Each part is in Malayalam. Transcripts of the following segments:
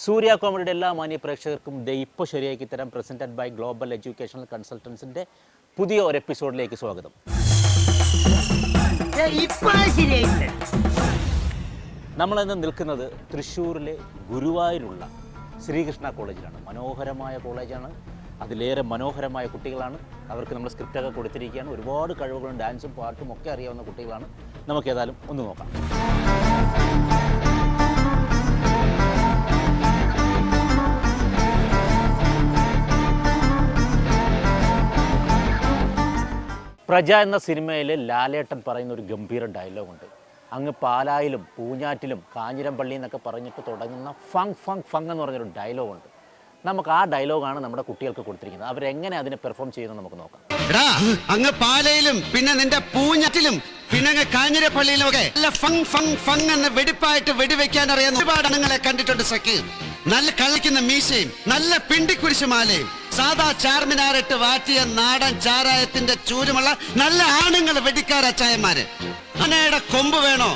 സൂര്യ കോമഡിയുടെ എല്ലാ മാന്യ പ്രേക്ഷകർക്കും ഇപ്പോൾ ശരിയാക്കി തരാം പ്രസൻറ്റഡ് ബൈ ഗ്ലോബൽ എഡ്യൂക്കേഷണൽ കൺസൾട്ടൻസിൻ്റെ പുതിയ ഒരു എപ്പിസോഡിലേക്ക് സ്വാഗതം. നമ്മളിന്ന് നിൽക്കുന്നത് തൃശ്ശൂരിലെ ഗുരുവായൂരുള്ള ശ്രീകൃഷ്ണ കോളേജിലാണ്. മനോഹരമായ കോളേജാണ്, അതിലേറെ മനോഹരമായ കുട്ടികളാണ്. അവർക്ക് നമ്മൾ സ്ക്രിപ്റ്റൊക്കെ കൊടുത്തിരിക്കുകയാണ്. ഒരുപാട് കഴിവുകളും ഡാൻസും പാട്ടും ഒക്കെ അറിയാവുന്ന കുട്ടികളാണ്. നമുക്ക് ഏതായാലും ഒന്ന് നോക്കാം. പ്രജ എന്ന സിനിമയിൽ ലാലേട്ടൻ പറയുന്ന ഒരു ഗംഭീര ഡയലോഗുണ്ട്. അങ്ങ് പാലായിലും പൂഞ്ഞാറ്റിലും കാഞ്ഞിരപ്പള്ളി എന്നൊക്കെ പറഞ്ഞിട്ട് തുടങ്ങുന്ന ഫങ് ഫങ് ഫങ് എന്ന് പറഞ്ഞൊരു ഡയലോഗുണ്ട്. നമുക്ക് ആ ഡയലോഗാണ് നമ്മുടെ കുട്ടികൾക്ക് കൊടുത്തിരിക്കുന്നത്. അവരെങ്ങനെ അതിനെ പെർഫോം ചെയ്യുന്നത് നമുക്ക് നോക്കാം. അങ്ങ് പാലയിലും പിന്നെ നിന്റെ പൂഞ്ഞാറ്റിലും പിന്നെ അങ്ങ് കാഞ്ഞിരപ്പള്ളിയിലും ഒക്കെ നല്ല ഫങ് ഫങ് ഫങ് എന്ന് വെടിപ്പായിട്ട് വെടിവെക്കാൻ അറിയാവുന്ന ഒരുപാട് അണുങ്ങളെ കണ്ടിട്ടുണ്ട് സക്കീർ. നല്ല കളിക്കുന്ന മീശയും നല്ല പിണ്ടിക്കുരിശുമാലയും സാധാ ചാർമിനാറിട്ട് വാറ്റിയ നാടൻ ചാരായത്തിന്റെ ചൂരുമുള്ള നല്ല ആണുങ്ങൾ വെടിക്കാര ചായന്മാര്. അനയുടെ കൊമ്പ് വേണോ,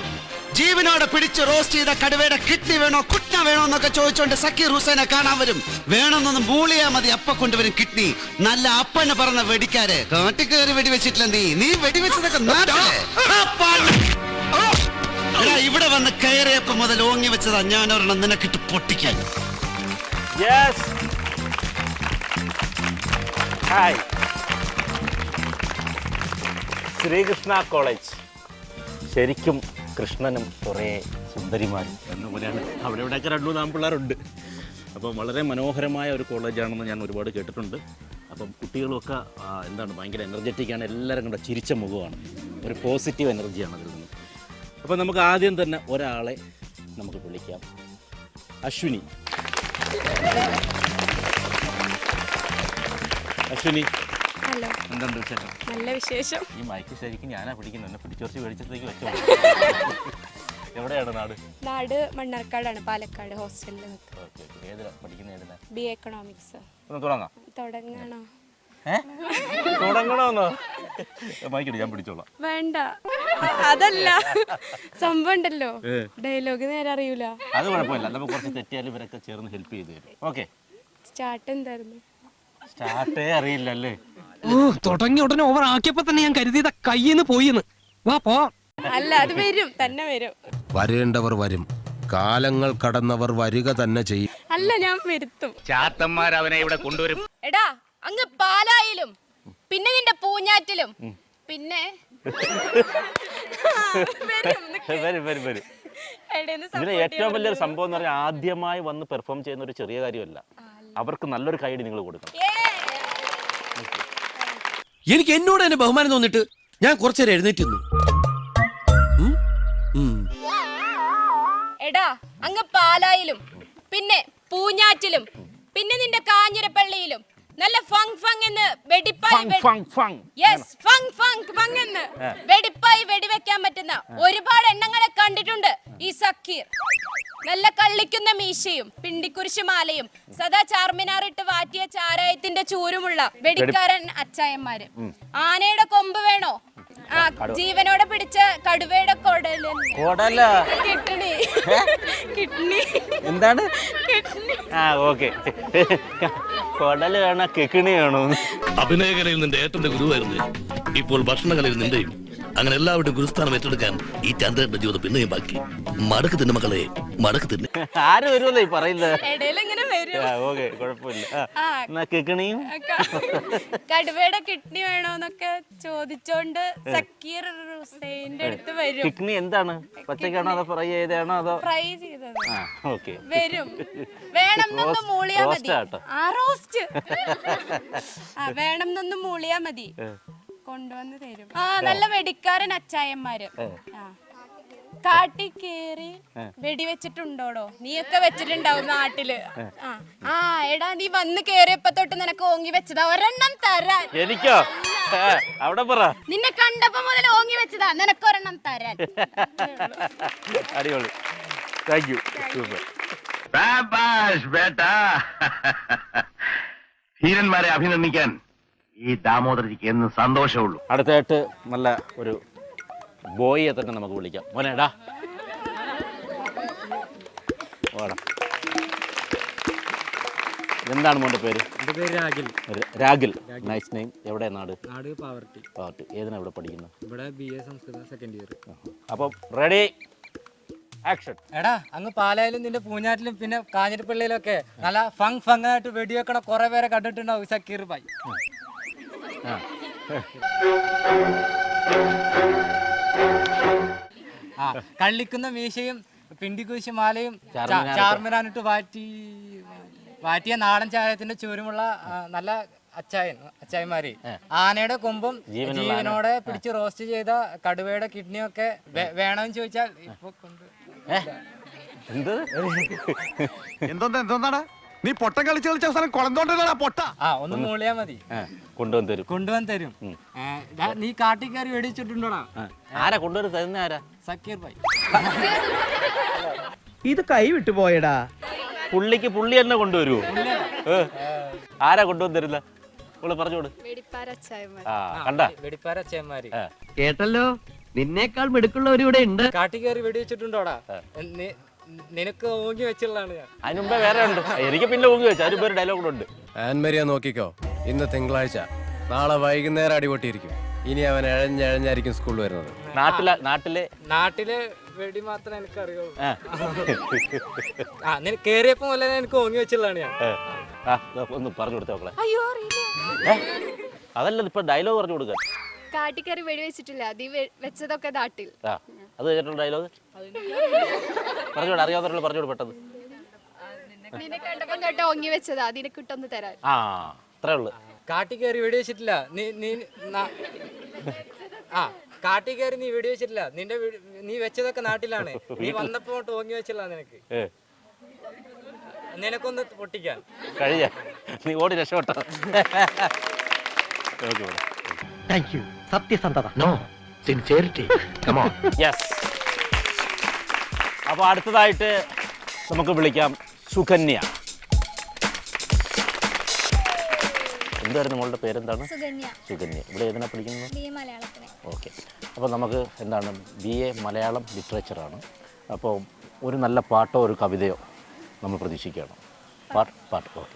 ജീവനോടെ പിടിച്ച് റോസ്റ്റ് ചെയ്ത കടുവയുടെ കിഡ്നി വേണോ, കുട്ട വേണോ എന്നൊക്കെ ചോദിച്ചോണ്ട് സക്കീർ ഹുസൈനെ കാണാൻ വരും. വേണമെന്നൊന്ന് മൂളിയാ മതി, അപ്പ കൊണ്ടുവരും കിഡ്നി. നല്ല അപ്പന് പറഞ്ഞ വെടിക്കാര് കാട്ടി കയറി വെടിവെച്ചിട്ടില്ല. നീ വെടിവെച്ചതൊക്കെ ഇവിടെ വന്ന് കയറിയപ്പോ മുതൽ ഓങ്ങി വെച്ചതാ ഞാൻ ഒരെണ്ണം നിനക്കിട്ട് പൊട്ടിക്കാൻ. Hi, Sreekrishna college. ശരിക്കും കൃഷ്ണനും കുറേ സുന്ദരിമാരും എന്ന പോലെയാണ്. അവിടെ ഇവിടെയൊക്കെ 2-3 പിള്ളേരുണ്ട്. അപ്പം വളരെ മനോഹരമായ ഒരു കോളേജാണെന്ന് ഞാൻ ഒരുപാട് കേട്ടിട്ടുണ്ട്. അപ്പം കുട്ടികളുമൊക്കെ ഭയങ്കര എനർജറ്റിക്കാണ്. എല്ലാവരും കൂടെ ചിരിച്ച മുഖമാണ്, ഒരു പോസിറ്റീവ് എനർജിയാണ് അതിൽ നിന്ന്. അപ്പം നമുക്ക് ആദ്യം തന്നെ ഒരാളെ നമുക്ക് വിളിക്കാം. അശ്വിനി. അശ്വിനി, ഹലോ, എന്തുണ്ട് വിശേഷം? നല്ല വിശേഷം. ഈ മൈക്ക് ശരിക്കും ഞാനാ പിടിക്കുന്നത്, എന്നെ പിടിച്ചുറച്ച് മേടിച്ചത്തേക്ക് വെച്ചോ. എവിടെയാണ് നാട്? നാട് മണ്ണാർക്കാടാണ്, പാലക്കാട് ഹോസ്റ്റലിൽ. പഠിക്കുന്ന ബി എക്കണോമിക്സ്. തുടങ്ങാം. തുടങ്ങണോ? തുടങ്ങണോന്നോ? മൈക്കിട്ട് ഞാൻ പിടിച്ചോളാം. വേണ്ട, അതല്ല സംഭവം ഉണ്ടല്ലോ, ഡയലോഗ് നേരെ അറിയൂല. അത് കുഴപ്പമില്ല, നമുക്ക് കുറച്ച് തെറ്റിയാലും ഇവരൊക്കെ ചേർന്ന് ഹെൽപ്പ് ചെയ്ത് തരും. ഓക്കെ, സ്റ്റാർട്ട് എന്തായിരുന്നു? സ്റ്റാർട്ടേ അറിയില്ലല്ലേ? തുടങ്ങിയ ഉടനെ ഓവർ ആക്കിയപ്പോ തന്നെ ഞാൻ കരുതിയത കയ്യിന്ന് പോയിന്ന്. വാ പോ. അല്ല, അത് വരും, തന്നെ വരും. വരേണ്ടവർ വരും, കാലങ്ങൾ കടന്നവർ വരിക തന്നെ ചെയ്യും. അല്ല, ഞാൻ വരുത്തും. ചാത്തന്മാർ അവനെ ഇവിടെ കൊണ്ടുവരും. എടാ, അങ്ങ് പാലായിലും പിന്നെ നിന്റെ പൂഞ്ഞാറ്റിലും പിന്നെ ഇതിന് ഏറ്റവും വലിയൊരു സംഭവം എന്ന് പറഞ്ഞാൽ ആദ്യമായി വന്ന് പെർഫോം ചെയ്യുന്ന ഒരു ചെറിയ കാര്യമല്ല. അവർക്ക് നല്ലൊരു കൈയടി നിങ്ങൾ കൊടുക്കണം. എനിക്ക് എന്നോട് തന്നെ ബഹുമാനം തോന്നിട്ട് ഞാൻ കുറച്ചേരം എഴുന്നേറ്റ് നിന്നു. എടാ, അങ്ങ് പാലായിലും പിന്നെ പൂഞ്ഞാറ്റിലും പിന്നെ നിന്റെ കാഞ്ഞിരപ്പള്ളിയിലും നല്ല ഫങ് ഫങ് എന്ന് വെടിപ്പായി വെടിപ്പായി വെടിവെക്കാൻ പറ്റുന്ന ഒരുപാട് എണ്ണങ്ങളെ കണ്ടിട്ടുണ്ട് ഈ സക്കീർ. നല്ല കള്ളിക്കുന്ന മീശയും പിണ്ടിക്കുരിശുമാലയും സദാ ചാർമിനാറിട്ട് വാറ്റിയ ചാരായത്തിന്റെ ചൂരുമുള്ള വെടിക്കാരൻ അച്ചായന്മാര്. ആനയുടെ കൊമ്പ് വേണോ, ജീവനോടെ പിടിച്ച കടുവയുടെ കിഡ്നി. എന്താണ്? കൊടല് വേണോ കിക്കിണി വേണോ? അഭിനയകലയിൽ നിന്റെ ഏറ്റവും ഗുരുവായിരുന്നു, ഇപ്പോൾ ഭക്ഷണകലയിൽ നിന്റെയും. അങ്ങനെ എല്ലാവരുടെയും ഗുരുസ്ഥാനം ഏറ്റെടുക്കാൻ ഈ ചന്ദ്രന്റെ ജീവിതം പിന്നെയും ബാക്കി. മടക്ക് തിന്നു മക്കളെ, മടക്ക് തിന്നു. ആര് വരുമല്ലോ ഈ പറയുന്നത്? കടുവയുടെ കിഡ്നി വേണോന്നൊക്കെ ചോദിച്ചോണ്ട് സക്കീർ ഹുസൈന്റെ അടുത്ത് വരും. കിഡ്നി എന്താണ്? പച്ചക്കാണോ അതോ ഫ്രൈ ചെയ്താണോ അതോ? ഫ്രൈ ചെയ്തത്. വരും. വേണമെന്നൊന്ന് മൂളിയാ മതി, കൊണ്ടുവന്ന് തരും. നല്ല വെടിക്കാരൻ അച്ചായന്മാര്. കാട്ടി കേറി വെടിവെച്ചിട്ടുണ്ടോടോ? നീയൊക്കെ വെച്ചിട്ടുണ്ടാവും നാട്ടില്. എടാ, നീ വന്ന് കേറിയപ്പോ തൊട്ട് നിനക്ക് ഓങ്ങി വെച്ചതാ, ഒരെണ്ണം തരാൻ. എനിക്കോ? അവിടെ പറ. നിന്നെ കണ്ടപ്പോ മുതൽ ഓങ്ങി വെച്ചതാ, നിനക്ക് ഒരെണ്ണം തരാൻ. അടിപൊളി, താങ്ക് യു. ധീരന്മാരെ അഭിനന്ദിക്കാൻ ഈ ദാമോദരജിക്ക് എന്ന് സന്തോഷമുള്ളൂ. അടുത്തായിട്ട് നല്ല ഒരു ബോയിയെ തന്നെ നമുക്ക് വിളിക്കാം. മോനേടാ, ഓടാ. എന്താണ് മോൻ്റെ പേര്? എൻ്റെ പേര് രാഗിൽ. രാഗിൽ. Nice name. എവിടെ നാട്? നാട് പാവർട്ടി. പാവർട്ടി. ഏതിനാണ് ഇവിടെ പഠിക്കുന്നത്? ഇവിടെ BA സംസ്കൃതം സെക്കൻഡ് ഇയർ. അപ്പം റെഡി ആക്ഷൻ. എടാ അങ്ങ് പാലായിലും നിന്റെ പൂഞ്ഞാറ്റിലും പിന്നെ കാഞ്ഞിരപ്പള്ളിയിലൊക്കെ നല്ല ഫങ്ങായിട്ട് വെടിവെക്കണ കുറെ പേരെ കണ്ടിട്ടുണ്ടാവും സക്കീർ ഭായി. ആ കള്ളിക്കുന്ന മീശയും പിണ്ടിക്കുരിശ് മാലയും ചാർമിനാനിട്ട് വാറ്റിയ നാടൻ ചായത്തിന്റെ ചൂരുമുള്ള നല്ല അച്ചായന്മാര് ആനയുടെ കൊമ്പും ജീവനോടെ പിടിച്ച് റോസ്റ്റ് ചെയ്ത കടുവയുടെ കിഡ്നിയൊക്കെ വേണമെന്ന് ചോദിച്ചാൽ ഇപ്പൊ കൊണ്ട് എന്തോന്നാടാ നീ പൊട്ടം കളിച്ച് കളിച്ച അവസാനം കുളന്തോണ്ടാ പൊട്ട. ഒന്ന് മൂളിയാ മതി, കൊണ്ടുവന്ന് തരും. നീ കാട്ടി കയറി വെടിച്ചിട്ടുണ്ടോടാ? ആരാ കൊണ്ടുവന്ന് തരുന്ന? ആരാ? സക്കീർ ഭായി. ഇത് കൈ വിട്ടുപോയടാ. പുള്ളിക്ക് പുള്ളി തന്നെ കൊണ്ടുവരുമോ? ആരാ കൊണ്ടുവന്ന് തരില്ല? പറഞ്ഞോട്. വെടിപ്പാര അച്ചായന്മാര്. കേട്ടല്ലോ, നിന്നേക്കാൾ മിടുക്കുള്ളവരിവിടെ ഉണ്ട്. കാട്ടി കയറി വെടിവെച്ചിട്ടുണ്ടോടാ? നിനക്ക് ഓങ്ങി വെച്ചുള്ളതാണ് ഞാൻ. അതിന് മുമ്പേ വേറെ ഉണ്ട്. എനിക്ക് പിന്നെ ഊങ്ങി വെച്ചു. അതിന് ഒരു ഡയലോഗ് ഉണ്ട്. ആൻമരിയ നോക്കിക്കോ, ഇന്ന് നാളെ വൈകുന്നേരം അടിപൊട്ടിയിരിക്കും. ഇനി അവൻ എഴഞ്ഞെഴഞ്ഞായിരിക്കും സ്കൂളിൽ വരുന്നത്. നാട്ടിലെ വെടി മാത്രമേ എനിക്ക് അറിയുള്ളൂ. കേറിയപ്പോ മുതലേ എനിക്ക് ഓങ്ങി വെച്ചുള്ളതാണ് ഞാൻ. ഒന്ന് പറഞ്ഞു കൊടുത്തേ മക്കളെ. അതല്ല ഇപ്പൊ ഡയലോഗ് പറഞ്ഞു കൊടുക്കാൻ. കാട്ടിക്കറി വെടിവെച്ചിട്ടില്ല, വെച്ചതൊക്കെ നാട്ടിൽ. അത് കഴിഞ്ഞിട്ടുള്ള ഡയലോഗ് പറഞ്ഞോട്. അറിയാവുന്ന പറഞ്ഞോട് പെട്ടെന്ന്. നിന്നെ കണ്ടപ്പം തൊട്ട് ഓങ്ങി വെച്ചതാ, അതിനെ കിട്ടൊന്ന് തരാൻ. അത്രേ ഉള്ളു. കാട്ടി കയറി വെടിവെച്ചിട്ടില്ല കാട്ടി കയറി നീ വെടിവെച്ചിട്ടില്ല. നീ വെച്ചതൊക്കെ നാട്ടിലാണ്. നീ വന്നപ്പോ ഓങ്ങി വെച്ചില്ല. നിനക്കൊന്ന് പൊട്ടിക്കാൻ കഴിയ. നീ ഓടി രക്ഷപ്പെട്ടോ. സത്യസന്ധത. അപ്പൊ അടുത്തതായിട്ട് നമുക്ക് വിളിക്കാം സുകന്യ. എന്തായിരുന്നു മോളുടെ പേരെന്താണ്? സുകന്യ. ഇവിടെ ഏതിനാ പഠിക്കുന്നത്? ഓക്കെ. അപ്പോൾ നമുക്ക് എന്താണ് BA മലയാളം ലിറ്ററേച്ചറാണ്. അപ്പോൾ ഒരു നല്ല പാട്ടോ ഒരു കവിതയോ നമ്മൾ പ്രതീക്ഷിക്കുകയാണ്. പാട്ട് ഓക്കെ.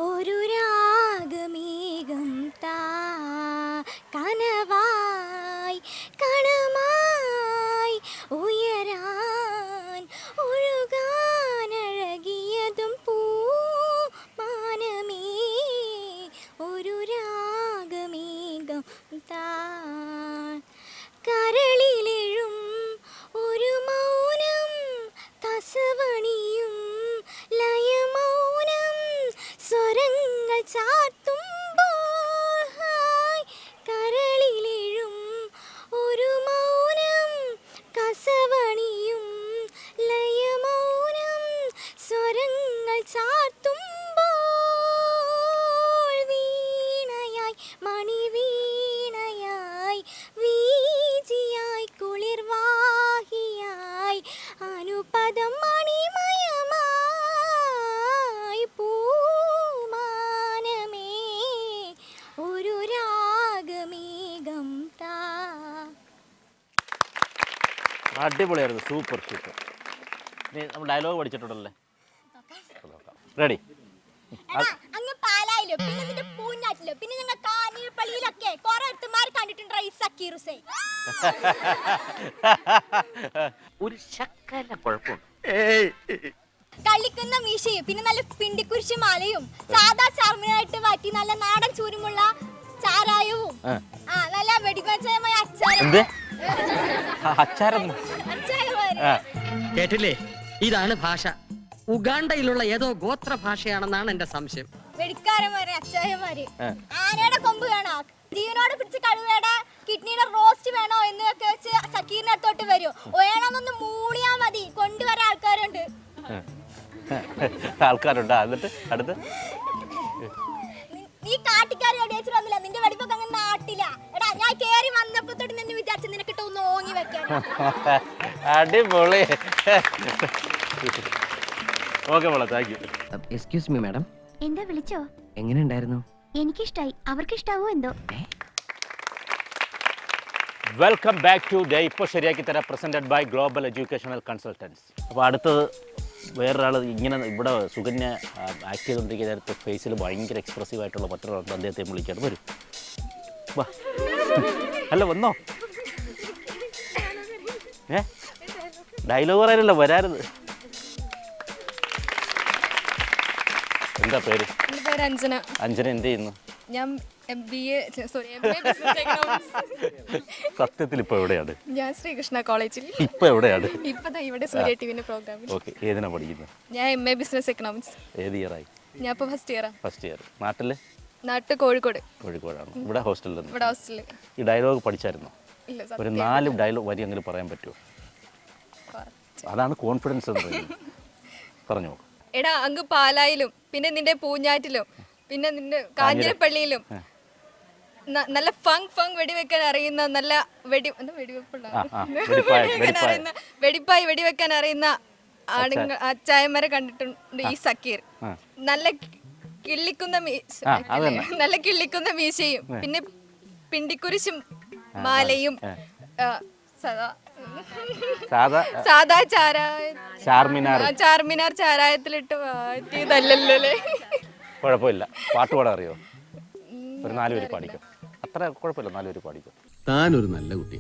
ഒരു രാഗമേഘം താ കനവായി കണമായി ഉയരാൻ ഒഴുകാനഴകിയതും പൂമാനമേ ഒരു രാഗമേഘം താ കരളിലെഴും ഒരു മൗനം കസവണിയും ലയമൗനം സ്വരങ്ങൾ ചാർത്തുമ്പോൾ കരളിലെഴും ഒരു മൗനം കസവണിയും ലയമൗനം സ്വരങ്ങൾ ചാർത്തുമ്പോൾ വീണയായി മണിവീണയായി വീജിയായി കുളിർവാഹിയായി അനുപദം മണിമയമായി പൂമാനമേ ഒരു രാഗമേഘം താ. അടിപൊളിയായിരുന്നു. സൂപ്പർ. നമ്മൾ ഡയലോഗ് പഠിച്ചിട്ടുണ്ടല്ലേ? റെഡി. അങ്ങ് പാലായിലോ, പിന്നെ നിന്റെ പൂഞ്ഞാറ്റിലോ, പിന്നെ ഞങ്ങൾ കാഞ്ഞിരപ്പള്ളിയിലൊക്കെ കുറെ അടുത്തുമാർ കണ്ടിട്ടുണ്ട്. സക്കീർ ഹുസൈൻ ഒരു ശക്കല കുഴപ്പമുണ്ട്. കളിക്കുന്ന മീശയും പിന്നെ നല്ല പിണ്ടിക്കുരിശ് മാലയും സാധാ ചാർമിനായിട്ട് മാറ്റി നല്ല നാടൻ ചൂരുമുള്ള ചാരായവും നല്ല വെടിമച്ചമായ കേട്ടില്ലേ? ഇതാണ് ഭാഷ. ഉഗാണ്ടയിലുള്ള ഏതോ ഗോത്ര ഭാഷയാണെന്നാണ് എന്റെ സംശയം. വെടിക്കാരന്മാരെ അച്ചായന്മാര് ആനയുടെ കൊമ്പ് വേണോ, ജീവനോട് പിടിച്ച കടുവയുടെ കിഡ്നിയുടെ റോസ്റ്റ് വേണോ എന്നൊക്കെ വെച്ച് സക്കീറിന്റെ അടുത്തോട്ട് വരും. വേണമെന്നൊന്ന് മൂളിയാ മതി, കൊണ്ടുവരാൻ ആൾക്കാരുണ്ട്. എന്നിട്ട് അടുത്ത് നീ കാട്ടിക്കാരി വെടിവെച്ചിട്ട് വന്നില്ല. നിന്റെ വെടിപ്പൊക്കെ അങ്ങനെ നാട്ടില്ല. എടാ ഞാൻ കേറി വന്നപ്പോ തൊട്ട് നിന്നെ വിചാരിച്ചു നിനക്കിട്ട് ഒന്ന് ഓങ്ങി വെക്കാൻ. അടിപൊളി. ഓക്കെ മോളെ, thank you. Excuse me madam. എന്താ വിളിച്ചോ? എങ്ങനെ ഉണ്ടായിരുന്നു? എനിക്കിഷ്ടായി, അവർക്ക് ഇഷ്ടാവോ എന്തോ. വെൽക്കം ബാക്ക് ടു ദ ഇപ്പോൾ ശരിയാക്കി തരാം presented by global educational consultants. അപ്പോൾ അടുത്തത് വേറൊരാൾ ഇങ്ങനെ ഇവിടെ സുകന്യ ആക്ട് ചെയ്തുകൊണ്ടിരിക്കുന്ന നേരത്തെ ഫേസിൽ ഭയങ്കര എക്സ്പ്രസീവ് ആയിട്ടുള്ള മറ്റൊരാൾ അദ്ദേഹത്തെ വിളിക്കാറ്. വരും, വാ. അല്ല വന്നോ? ഡയലോഗ് പറയാനല്ല, വരാറുത്. എന്താ പേര്? എൻ്റെ പേര് അഞ്ജന. അഞ്ജന എന്ത് ചെയ്യുന്നു? ഞാൻ MBA ബിസിനസ് എക്കണോമിക്സ്. സത്യത്തിൽ ഇപ്പോൾ എവിടെയാണ്? ഞാൻ ശ്രീകൃഷ്ണ കോളേജിൽ. ഇപ്പോൾ എവിടെയാണ്? ഇപ്പം ഇവിടെ സൂര്യ ടിവിൻ്റെ പ്രോഗ്രാമിൽ. ഓക്കെ, ഏതിനാ പഠിക്കുന്നത്? ഞാൻ MA ബിസിനസ് എക്കണോമിക്സ്. ഏത് ഇയറായി? ഞാൻ ഇപ്പോൾ ഫസ്റ്റ് ഇയറാണ്. First year. നാട്ടിൽ കോഴിക്കോട്. കോഴിക്കോടാണ്. ഇവിടെ ഹോസ്റ്റലിൽ? ഇവിടെ ഹോസ്റ്റലിൽ. ഈ ഡയലോഗ് പഠിച്ചായിരുന്നോ? ഇല്ല. ഒരു 4 ഡയലോഗ് വരി അങ്ങനെ പറയാൻ പറ്റുമോ? അതാണ് കോൺഫിഡൻസ് എന്ന് പറയുന്നത്. പറഞ്ഞു. എടാ അങ്ങ് പാലായിലും പിന്നെ നിന്റെ പൂഞ്ഞാറ്റിലും പിന്നെ നിന്റെ കാഞ്ഞിരപ്പള്ളിയിലും നല്ല ഫങ് വെടിവെക്കാൻ അറിയുന്ന നല്ല വെടിപ്പായി വെടിവെക്കാൻ അറിയുന്ന ആണുങ്ങൾ അച്ചായന്മാരെ കണ്ടിട്ടുണ്ട് ഈ സക്കീർ. നല്ല കിള്ളിക്കുന്ന മീശയും പിന്നെ പിണ്ടിക്കുരിശും മാലയും സാധാ ചാർമിനാർ ചാരായത്തിലിട്ട് വാറ്റിയതല്ലല്ലേ. കുഴപ്പമില്ല. പാട്ട് പാടാൻ അറിയോ? ഒരു 4 വരി പാടിക്കും. അത്ര കുഴപ്പമില്ല, 4 വരി പാടിക്കും. താനൊരു നല്ല കുട്ടി,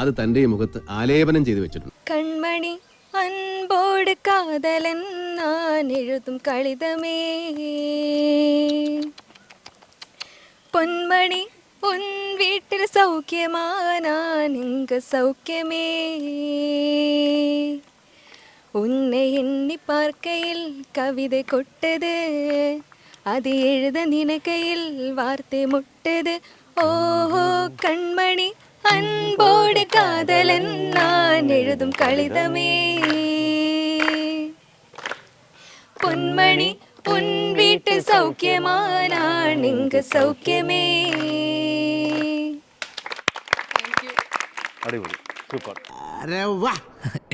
അത് തന്റെ മുഖത്ത് ആലേപനം ചെയ്തു വെച്ചിട്ടുണ്ട്. കൺമണി അൻപോട് കാതലൻ ഞാൻ എഴുതും കളിതമേ, പൊന്മണി ഉൻ വീട്ടിൽ സൗഖ്യമാനാൻ ഇങ്ക സൗഖ്യമേ, ഉന്നെ എണ്ണി പാർക്കയിൽ കവിത കൊട്ടത് അത് എഴുത നിനക്കയിൽ വാർത്ത മുട്ടത്. ഓഹോ കൺമണി അൻപോട് കാതലൻ ഞാൻ എഴുതും കളിതമേ, പൊന്മണി ഉൻ വീട്ടിൽ സൗഖ്യമാനാൻ ഇങ്ക സൗഖ്യമേ. അടിപൊളി, സൂപ്പർ.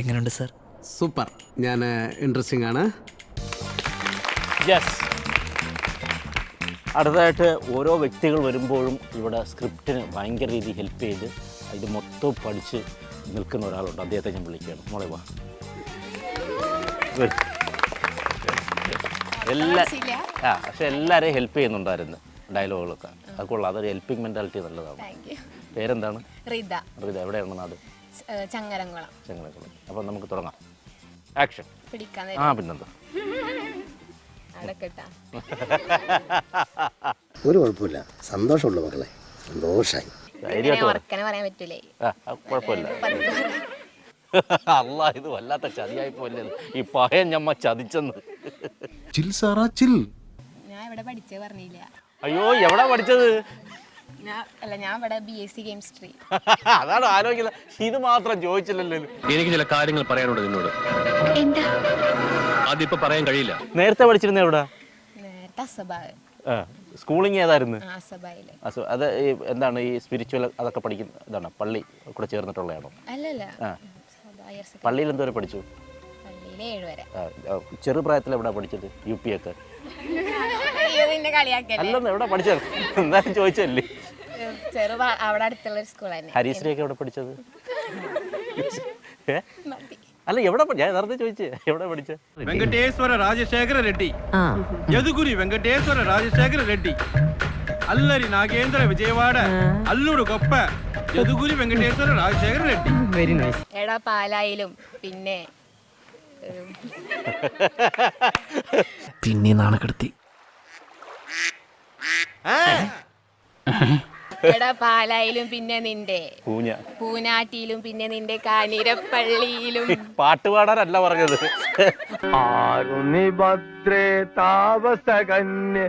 എങ്ങനെയുണ്ട് സാർ? സൂപ്പർ. ഞാൻ ഇൻട്രസ്റ്റിംഗ് ആണ്. യെസ്. അടുത്തതായിട്ട് ഓരോ വ്യക്തികൾ വരുമ്പോഴും ഇവിടെ സ്ക്രിപ്റ്റിന് ഭയങ്കര രീതിയിൽ ഹെൽപ്പ് ചെയ്ത് ഇത് മൊത്തം പഠിച്ച് നിൽക്കുന്ന ഒരാളുണ്ട്. അദ്ദേഹത്തെ ഞാൻ വിളിക്കുകയാണ്. മോളെ വാ. പക്ഷെ എല്ലാവരെയും ഹെൽപ്പ് ചെയ്യുന്നുണ്ടായിരുന്നു ഡയലോഗുകളൊക്കെ. അത് കൊള്ളാം. അതൊരു ഹെൽപ്പിംഗ് മെൻറ്റാലിറ്റി നല്ലതാണ്. പേരെന്താണ്? റിത. റിത. എവിടെയാണ് നാട്? ചങ്ങരംകുളം. അപ്പം നമുക്ക് തുടങ്ങാം. ആക്ഷൻ. പിന്നെന്താ? ഒരു കുഴപ്പമില്ല, സന്തോഷമുള്ള മക്കളെ, സന്തോഷായി. കുഴപ്പമില്ല. അല്ല, ഇത് വല്ലാത്ത ചതിയായി പോലെ ഈ പഹയൻ ഞമ്മ ചതിച്ചെന്ന്. ഞാൻ ഇവിടെ പഠിച്ചേ പറഞ്ഞില്ല. അയ്യോ, എവിടെ പഠിച്ചത്? ഞാൻ ഇവിടെ BSc കെമിസ്ട്രി. അതാണ് ആലോചിക്കുന്നത്. ഇത് മാത്രം ചോദിച്ചില്ലല്ലോ. എനിക്ക് ചില കാര്യങ്ങൾ പറയാനുണ്ട് നിന്നോട്. അതിപ്പോ പറയാൻ കഴിയില്ല. നേരത്തെ പഠിച്ചിരുന്ന എവിടെ? നേരത്തെ അസബായ്. സ്കൂളിങ് ഏതായിരുന്നു? അസബായില്. അത് എന്താണ് ഈ സ്പിരിച്വൽ അതൊക്കെ പഠിക്കുന്ന ഇതാണ്? പള്ളി കൂടെ ചേർന്നിട്ടുള്ളതാണോ? അല്ലല്ല. പള്ളിയിൽ എന്തോരെ പഠിച്ചു? പള്ളിയിൽ 7 വരെ. ചെറുപ്രായത്തിൽ എവിടെ പഠിച്ചത്? UP ഒക്കെ? അല്ലെന്ന് എവിടെ പഠിച്ചത്? എന്തായാലും ചോദിച്ചല്ലേ. അവിടെ അടുത്തുള്ള സ്കൂളാണ്. ഹരീശ്രീയൊക്കെ എവിടെ പഠിച്ചത്? അല്ല, എവിടെ? ഞാൻ നേരത്തെ ചോദിച്ചേ എവിടെ പഠിച്ചത്? వెంకటేశ్వర రాజశేఖర రెడ్డి, యదుగురి వెంకటేశ్వర రాజశేఖర రెడ్డి, అల్లరి నాగేంద్ర విజయవాడ, అల్లుడు గొప్ప యదుగురి వెంకటేశ్వర రాజశేఖర రెడ్డి. Very nice. എടാ പാലായിലും പിന്നെ നാണക്കെടുത്തി. എടാ പാലായിലും പിന്നെ നിന്റെ പൂനാട്ടിയിലും പിന്നെ നിന്റെ കാഞ്ഞിരപ്പള്ളിയിലും. പാട്ട് പാടാനല്ല പറഞ്ഞത്. ഭദ്രേ താപസകന്യ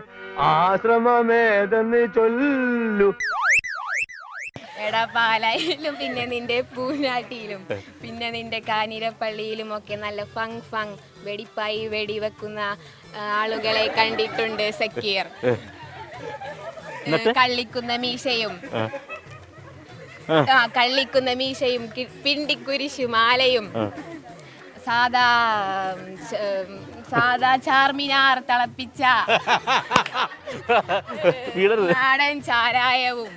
ആശ്രമമേതെന്ന് ചൊല്ലു. എടാ പാലായിലും പിന്നെ നിന്റെ പൂനാട്ടിയിലും പിന്നെ നിന്റെ കാഞ്ഞിരപ്പള്ളിയിലും ഒക്കെ നല്ല ഫങ് വെടിപ്പായി വെടിവെക്കുന്ന ആളുകളെ കണ്ടിട്ടുണ്ട് സക്കീർ. കള്ളിക്കുന്ന മീശയും പിണ്ടിക്കുരിശു മാലയും സാധാ ചാർമിനാർ തിളപ്പിച്ച നാടൻ ചാരായവും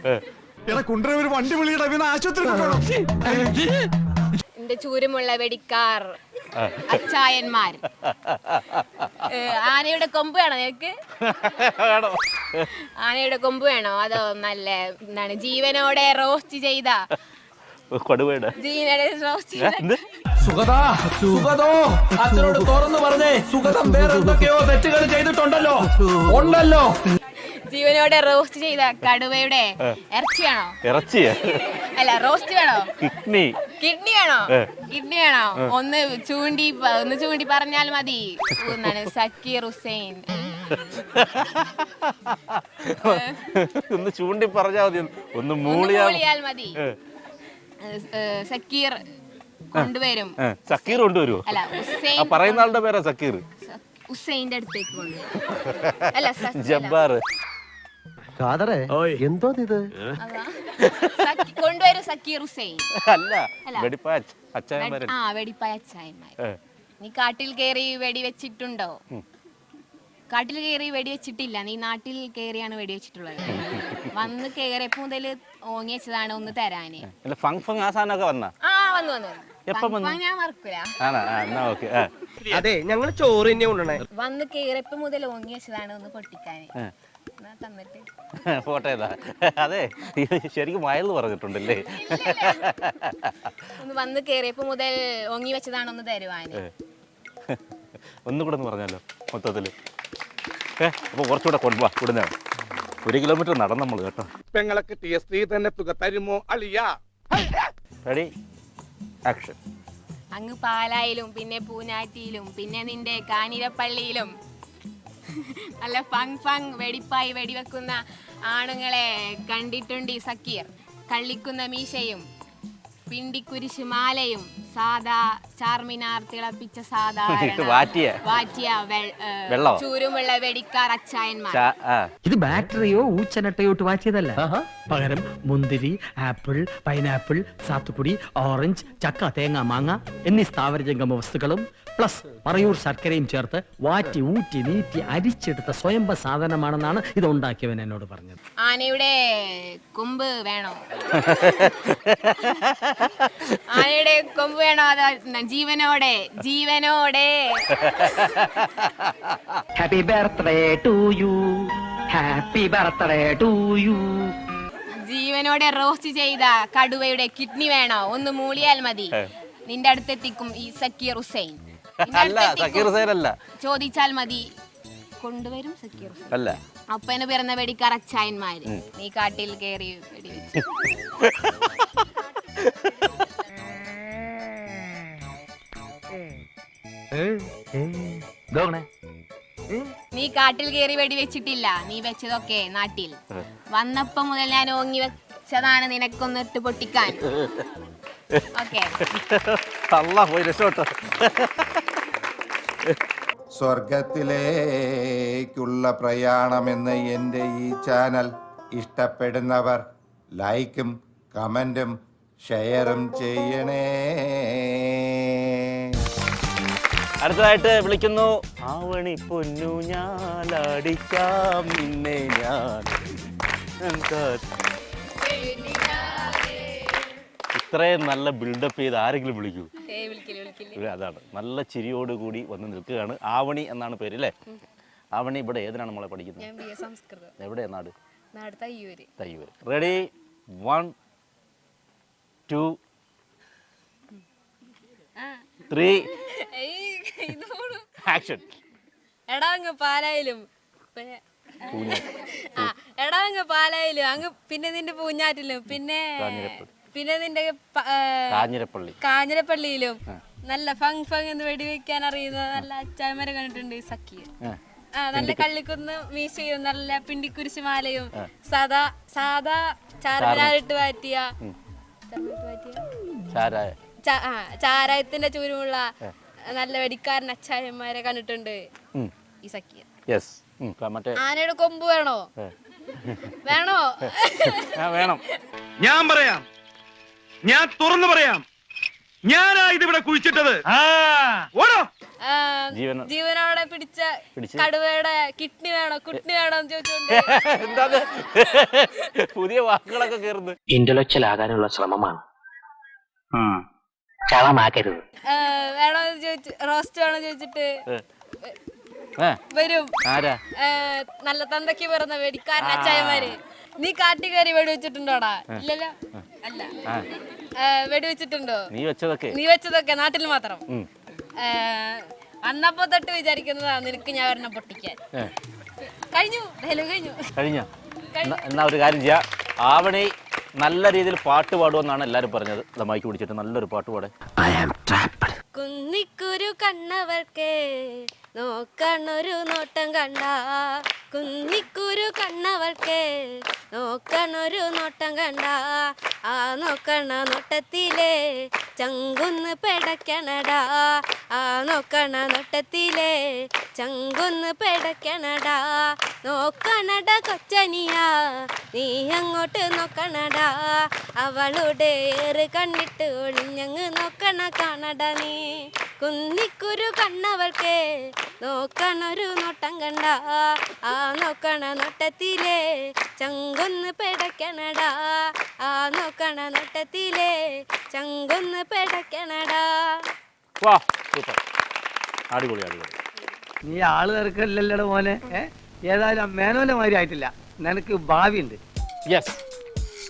കൊണ്ടുവരും വണ്ടി വിളിയുടെ ആശുപത്രി എന്റെ ചൂരമുള്ള വെടിക്കാർ അച്ചായന്മാർ. ആനയുടെ കൊമ്പ് വേണോ നിനക്ക്? ആനയുടെ കൊമ്പ് വേണോ? അതോ നല്ല എന്താണ് ജീവനോടെ റോസ്റ്റ് ചെയ്ത ജീവനോടെ റോസ്റ്റ് ചെയ്ത അച്ഛനോട് തുറന്നു പറഞ്ഞേ, സുഗതം വേറെ എന്തൊക്കെയോ തെറ്റുകൾ ചെയ്തിട്ടുണ്ടല്ലോ. ഉണ്ടല്ലോ. ജീവനോടെ റോസ്റ്റ് ചെയ്ത കടുവയുടെ ഇറച്ചിയാണോ? ഇറച്ചിയാ അല്ല, റോസ്റ്റ് വേണോ? കിഡ്നി വേണോ? കിഡ്നി വേണോ? ഒന്ന് ചൂണ്ടി പറഞ്ഞാൽ മതി. എന്താണ് സക്കീർ ഹുസൈൻ? ഒന്ന് ചൂണ്ടി പറഞ്ഞാൽ മതി, ഒന്ന് മൂളിയാൽ മതി. സക്കീർ കൊണ്ടുവരും. സക്കീർ കൊണ്ടുവരുമോ? അല്ല, ഹുസൈൻ പറയുന്ന ആളുടെ പേരാ സക്കീർ. ഹുസൈന്റെ അടുത്തേക്ക് കൊണ്ടുവരും. അല്ല, ജബ്ബാർ. എന്തോ ഇത് കൊണ്ടുവരും സക്കീർ ഹുസൈൻ. അല്ല, വെടിപ്പായ അച്ചായന്മാര്. വെടിപ്പായ അച്ചായന്മാർ. നീ കാട്ടിൽ കയറി വെടിവെച്ചിട്ടുണ്ടോ? കാട്ടിൽ കയറി വെടിവെച്ചിട്ടില്ല, നീ നാട്ടിൽ കയറിയാണ് വെടിവെച്ചിട്ടുള്ളത്. വന്ന് കയറിയപ്പോ മുതല് ഓങ്ങിയതാണ് ഒന്ന് തരാന്. ഞാൻ മറക്കൂല. അതെ, ഞങ്ങൾ ചോറ് തന്നെ കൊണ്ടുവന്നേ. വന്ന് കയറിയപ്പോ മുതൽ ഓങ്ങിയതാണ് ഒന്ന് പൊട്ടിക്കാന്. തന്നിട്ട് ഫോട്ടോ ഏതാ? അതെ, ശരിക്കും വയല് പറഞ്ഞിട്ടുണ്ടല്ലേ. ഒന്ന് വന്ന് കയറിയപ്പോ മുതൽ ഓങ്ങി വെച്ചതാണ് ഒന്ന് തരുവാന്. ഒന്നുകൂടെ ഒന്ന് പറഞ്ഞാലോ മൊത്തത്തില്. അപ്പൊ കുറച്ചുകൂടെ കൊണ്ടുപോവാ. ഇവിടുന്ന് 1 കിലോമീറ്റർ നടന്നു നമ്മൾ കേട്ടോ. പെങ്ങളെ കിട്ടിയ സ്ത്രീ തന്നെ തുക തരുമോ അളിയാ? Ready, action. അങ്ങ് പാലായിലും പിന്നെ പൂഞ്ഞാറ്റിയിലും പിന്നെ നിന്റെ കാഞ്ഞിരപ്പള്ളിയിലും നല്ല ഫങ് വെടിപ്പായി വെടിവെക്കുന്ന ആണുങ്ങളെ കണ്ടിട്ടുണ്ട് ഈ സക്കീർ. കള്ളിക്കുന്ന മീശയും പിണ്ടിക്കുരിശ് മാലയും സാദാ ചാർമിനാർ തിളപ്പിച്ച വാറ്റിയ ചൂരുമുള്ള വെടിക്കാർ അച്ചായന്മാർ. ഇത് ബാറ്ററിയോ ഊച്ചനട്ടയോ ഇട്ട് വാറ്റിയതല്ല. പകരം മുന്തിരി, ആപ്പിൾ, പൈനാപ്പിൾ, സാത്തുക്കുടി, ഓറഞ്ച്, ചക്ക, തേങ്ങ, മാങ്ങ എന്നീ സ്ഥാവരജംഗമ വസ്തുക്കളും പ്ലസ് പറയൂർ ശർക്കരയും ചേർത്ത് വാറ്റി ഊറ്റി നീറ്റി അരിച്ചെടുത്ത സ്വയംഭ സാധനമാണെന്നാണ് ഇത് ഉണ്ടാക്കിയവൻ എന്നോട് പറഞ്ഞത്. ആനയുടെ കൊമ്പ് വേണോ? ആനയുടെ കൊമ്പ് വേണോ? അതോ ജീവനോടെ? Happy birthday to you, happy birthday to you. ജീവനോടെ റോസ്റ്റ് ചെയ്ത കടുവയുടെ കിഡ്നി വേണോ? ഒന്ന് മൂളിയാൽ മതി, നിന്റെ അടുത്തെത്തിക്കും ഈ സക്കീർ ഹുസൈൻ. ചോദിച്ചാൽ മതി, കൊണ്ടുവരും സക്കീർ ഹുസൈൻ. അല്ല, അപ്പന് പിറന്ന വെടിക്കാർ അച്ചായന്മാര്. നീ കാട്ടിൽ കയറി വെടിവെച്ചു. നീ കാട്ടിൽ കയറി വെടിവെച്ചിട്ടില്ല, നീ വെച്ചതൊക്കെ നാട്ടിൽ. വന്നപ്പോ മുതൽ ഞാൻ ഓങ്ങി വെച്ചതാണ് നിനക്കൊന്നിട്ട് പൊട്ടിക്കാൻ. ഓക്കേ, സ്വർഗത്തിലേക്കുള്ള പ്രയാണമെന്ന എൻ്റെ ഈ ചാനൽ ഇഷ്ടപ്പെടുന്നവർ ലൈക്കും കമൻറ്റും ഷെയറും ചെയ്യണേ. അടുത്തതായിട്ട് വിളിക്കുന്നു. ആവണി പൊന്നു ഞാലടിക്കാം നിന്നെ ഞാൻ. ഇത്രയും നല്ല ബിൽഡപ്പ് ചെയ്ത് ആരെങ്കിലും വിളിക്കൂ? അതാണ്, നല്ല ചിരിയോടുകൂടി വന്ന് നിൽക്കുകയാണ്. ആവണി എന്നാണ് പേര് അല്ലേ? ആവണി ഇവിടെ ഏതിനാണ് നമ്മളെ പഠിക്കുന്നത്? എവിടെയാ നാട്? തയ്യൂര്. Ready, 1 2 3 action. എടാങ്ങ് പാലായിലും അങ്ങ് പിന്നെ നിന്റെ പൂഞ്ഞാറ്റിലും പിന്നെ നിന്റെ കാഞ്ഞിരപ്പള്ളിയിലും നല്ല ഫങ് എന്ന് വെടിവെക്കാൻ അറിയുന്ന നല്ല അച്ചായന്മാരെ കണ്ടിട്ടുണ്ട് ഈ സക്കീർ. നല്ല കള്ളിക്കുന്ന് മീശയും നല്ല പിണ്ടിക്കുരിശ് മാലയും സാദാ ചാരമിനാറിട്ട് വാറ്റിയ ചാരായത്തിന്റെ ചൂരുമുള്ള നല്ല വെടിക്കാരൻ അച്ചായന്മാരെ കണ്ടിട്ടുണ്ട് ഈ സക്കീർ. ആനയുടെ കൊമ്പ് വേണോ? വേണം. ഞാൻ പറയാം, ഞാൻ തുറന്നു പറയാം, ഞാനാ ഇതിവിടെ കുഴിച്ചിട്ടത്. ഓടോ. ജീവനോടെ പിടിച്ച കടുവയുടെ കിഡ്നി വേണോ കുട്ടിനി വേണോ എന്ന് ചോദിച്ചോണ്ട് എന്താ പുതിയ വാക്കുകളൊക്കെ കേറുന്നു. ഇന്റലക്ച്വൽ ആകാനുള്ള ശ്രമമാണ്, ചളമാക്കരുത്. വേണോന്ന് ചോദിച്ചു, റോസ്റ്റ് വേണോ ചോദിച്ചിട്ട് വരും നല്ല തന്തയ്ക്ക് പിറന്ന വെടിക്കാരൻ അച്ചായമാര്. നീ കാട്ടി കയറി വെടിവെച്ചിട്ടുണ്ടോടാ? ഇല്ലല്ലോ. അല്ല, വെടിവെച്ചിട്ടുണ്ടോ? നീ വെച്ചതൊക്കെ നാട്ടിൽ മാത്രം. അന്നപ്പോ തൊട്ട് വിചാരിക്കുന്നതാ നിനക്ക് ഞാൻ ഒരെണ്ണം പൊട്ടിക്കാൻ. കഴിഞ്ഞു, കഴിഞ്ഞ. എന്നാ ഒരു കാര്യം ചെയ്യാം, ആവണി നല്ല രീതിയിൽ പാട്ട് പാടുമെന്നാണ് എല്ലാരും പറഞ്ഞത്. മൈക്ക് പിടിച്ചിട്ട് നല്ലൊരു പാട്ട് പാടെ. കുന്നിക്കുരു കണ്ണവർക്ക് നോക്കണൊരു നോട്ടം കണ്ട, കുന്നിക്കുരു കണ്ണവർക്ക് നോക്കണൊരു നോട്ടം കണ്ട, ആ നോക്കണ നോട്ടത്തിലെ ചങ്കുന്ന് പെടക്കണടാ, ആ നോക്കണ നോട്ടത്തിലെ ചങ്കുന്ന് പെടക്കണടാ, നോക്കണട കൊച്ചനിയാ നീ അങ്ങോട്ട് നോക്കണടാ, അവളുടെ ഏറ് കണ്ടിട്ട് ഒളിഞ്ഞങ്ങ് നോക്കണ കാണട നീ, കുന്നിക്കുരു കണ്ണവൾക്ക് നോക്കണൊരു നോട്ടം കണ്ട, ആ നോക്കണ നോട്ടത്തിലെ ചങ്കൊന്ന് പെടക്കണടാ, ആ നോക്കണ നോട്ടത്തിലെ ചങ്കൊന്ന് പെടക്കണടാ. അടിപൊളി അടിപൊളി. നീ ആള് തിരക്കല്ലല്ലോ മോനെ. ഏതായാലും മേനോന്റെ മാതിരി ആയിട്ടില്ല, നിനക്ക് ഭാവിയുണ്ട്. യെസ്,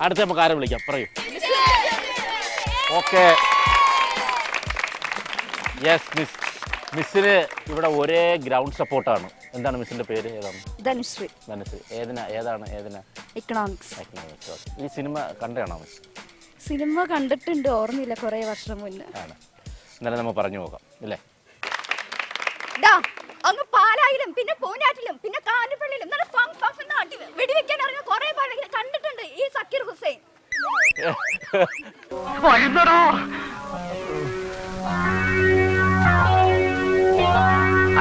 അടുത്ത നമുക്ക് ആരെ വിളിക്കാം, പറയൂ. Okay, yes miss. മിസ്സിന് ഇവിടെ ഒരേ ഗ്രൗണ്ട് സപ്പോർട്ടാണ്. എന്താണ് മിസ്സിന്റെ പേര്? ഏതാണ്? ധനുശ്രീ. ധനുശ്രീ. ഏതാണ്? എക്കണോമിക്സ്. ഈ സിനിമ കണ്ടാണോ മിസ്? സിനിമ കണ്ടിട്ടുണ്ട്, ഓർമ്മയില്ല, കുറെ വർഷം മുന്നേ ആണ്. എന്നാലും നമ്മൾ പറഞ്ഞു നോക്കാം അല്ലേ? അങ്ങ് പാലായിലും പിന്നെ പൂഞ്ഞാറ്റിലും പിന്നെ കാഞ്ഞിരപ്പള്ളിയിലും വെടിവെക്കാൻ ഇറങ്ങിയ കുറെ പേരെ കണ്ടിട്ടുണ്ട് ഈ സക്കീർ ഹുസൈൻ.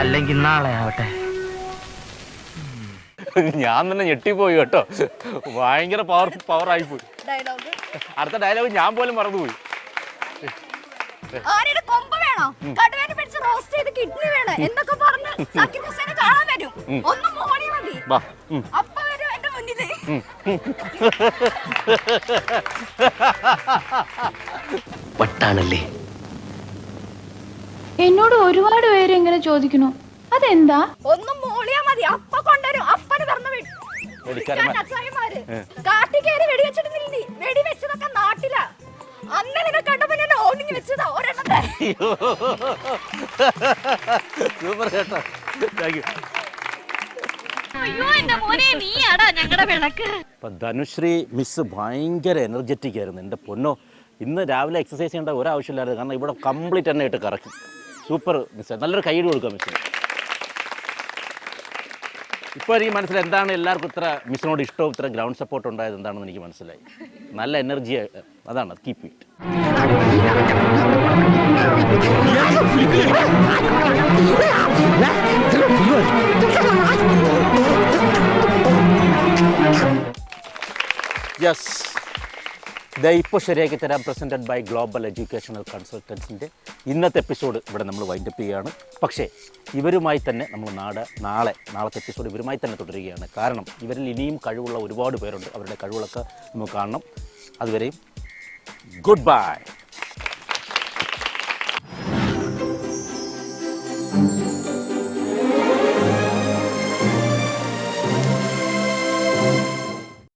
അല്ലെങ്കിൽ നാളെ ആവട്ടെ. ഞാൻ തന്നെ ഞെട്ടിപ്പോയി കേട്ടോ, ഭയങ്കര പവർ ആയിപ്പോയി. അടുത്ത ഡയലോഗ് ഞാൻ പോലും മറന്നുപോയി. ആനയുടെ കൊമ്പ് വേണോ, കടുവേനെ പിടിച്ച് റോസ്റ്റ് ചെയ്ത് കിഡ്നി വേണം എന്നൊക്കെ പറഞ്ഞ് സക്കീർ ഹുസൈനെ കാണാൻ വരും. ഒന്ന് മോളി മതി, അപ്പ വരും എന്റെ മുന്നില്. വട്ടാണല്ലേ. എന്നോട് ഒരുപാട് പേര് ഇങ്ങനെ ചോദിക്കണു, അതെന്താ? ഒന്നും മൂളിയാ മതി, അപ്പ കൊണ്ടുവരും. അപ്പന് പറഞ്ഞ അച്ചായമാര് കാട്ടി കയറി വെടിവെച്ചിട്ടില്ലേ? വെടിവെച്ചതൊക്കെ നാട്ടിലാ. അന്ന് നിന്നെ കണ്ടപ്പോ ഞാൻ ഓണിങ് വെച്ചതാ ഒരെണ്ണത്തെ. സൂപ്പർ കേട്ടോ, താങ്ക് യു. ധനുശ്രീ മിസ് ഭയങ്കര എനർജറ്റിക് ആയിരുന്നു എൻ്റെ പൊന്നോ. ഇന്ന് രാവിലെ എക്സസൈസ് ചെയ്യേണ്ട ഒരാവശ്യമില്ലായിരുന്നു, കാരണം ഇവിടെ കംപ്ലീറ്റ് തന്നെ ഇട്ട് കറക്കി. സൂപ്പർ മിസ്, നല്ലൊരു കൈയ്യടി കൊടുക്കാം മിസ്സിന്. ഇപ്പോൾ എനിക്ക് മനസ്സിലായി എന്താണ് എല്ലാവർക്കും ഇത്ര മിസ്സിനോട് ഇഷ്ടവും ഇത്ര ഗ്രൗണ്ട് സപ്പോർട്ട് ഉണ്ടായത് എന്താണെന്ന് എനിക്ക് മനസ്സിലായി. നല്ല എനർജി, അതാണ്, കീപ്പ് ഇറ്റ്. യെസ്, ഇപ്പോൾ ശരിയാക്കി തരാൻ പ്രസൻറ്റഡ് ബൈ ഗ്ലോബൽ എഡ്യൂക്കേഷണൽ കൺസൾട്ടൻസിൻ്റെ ഇന്നത്തെ എപ്പിസോഡ് ഇവിടെ നമ്മൾ വൈൻഡപ്പ് ചെയ്യുകയാണ്. പക്ഷേ ഇവരുമായി തന്നെ നമ്മൾ നാളത്തെ എപ്പിസോഡ് ഇവരുമായി തന്നെ തുടരുകയാണ്. കാരണം ഇവരിൽ ഇനിയും കഴിവുള്ള ഒരുപാട് പേരുണ്ട്, അവരുടെ കഴിവുകളൊക്കെ നമുക്ക് കാണണം. അതുവരെയും ഗുഡ് ബൈ.